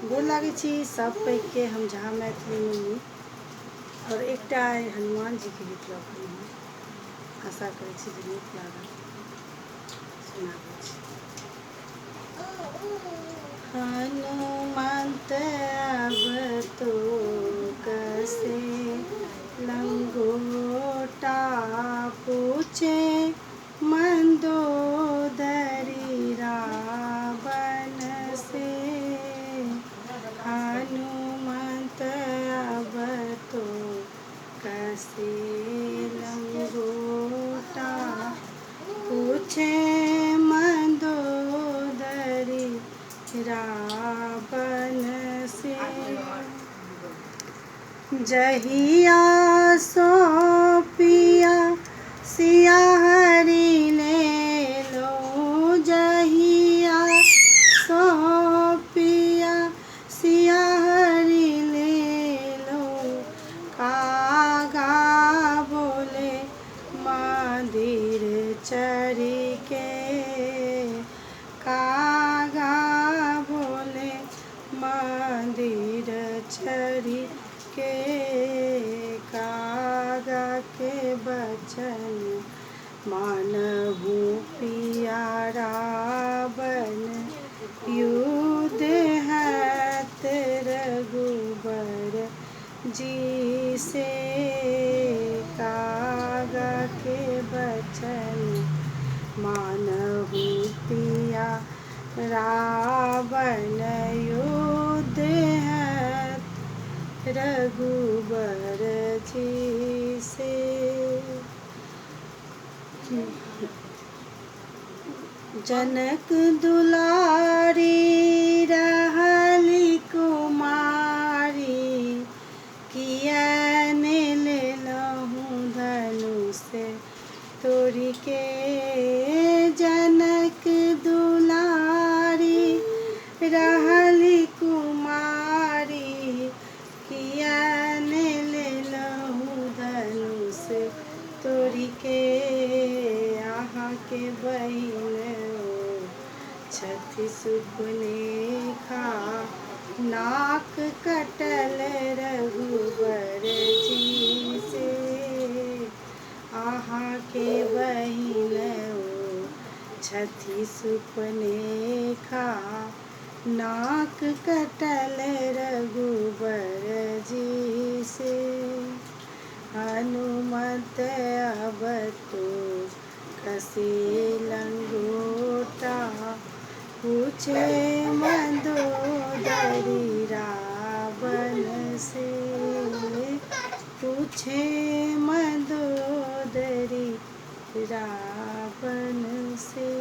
गोर लागै छी सब पैघके। हम झा मैथिली मम्मी और एकटा आइ हनुमान जी के गीत लऽ कऽ हम आशा करै छी जे नीक लागत। सुनाबै छी। हनुमंत अब तो कैसे लंगोटा पूछे मंदोदरी रावण से। हनुमंत अब तो कैसे लंगोटा पूछे मंदोदरी रावण से। जहिया सौंपिया सिया हरि ले लो। जहिया सौंपिया सिया हरि ले लो। कागा बोले मंदिर चढ़ी के। कागा बोले मंदिर चढ़ी के। कागा के बचन मानहु पिया रावण युद्ध हैत रघुबर जी से। कागा के बचन मानहु पिया रावण युद्ध हैत रघुबर जी से। जनक दुलारी रहली कुमारी। किया ने लेलहु धनुष तोरि के। जनक दुलारी रहली कुमारी। किया ने लेलहु धनुष तोरि के। अहाँ के बहिन छथि सुपनेखा। नाक कटल रघुबर जी से। अहाँ के बहिन छथि सुपनेखा। नाक कटल रघुबर जी से। हनुमंत अब तो कैसे लंगोटा पूछे मंदोदरी रावण से। पूछे मंदोदरी रावण से।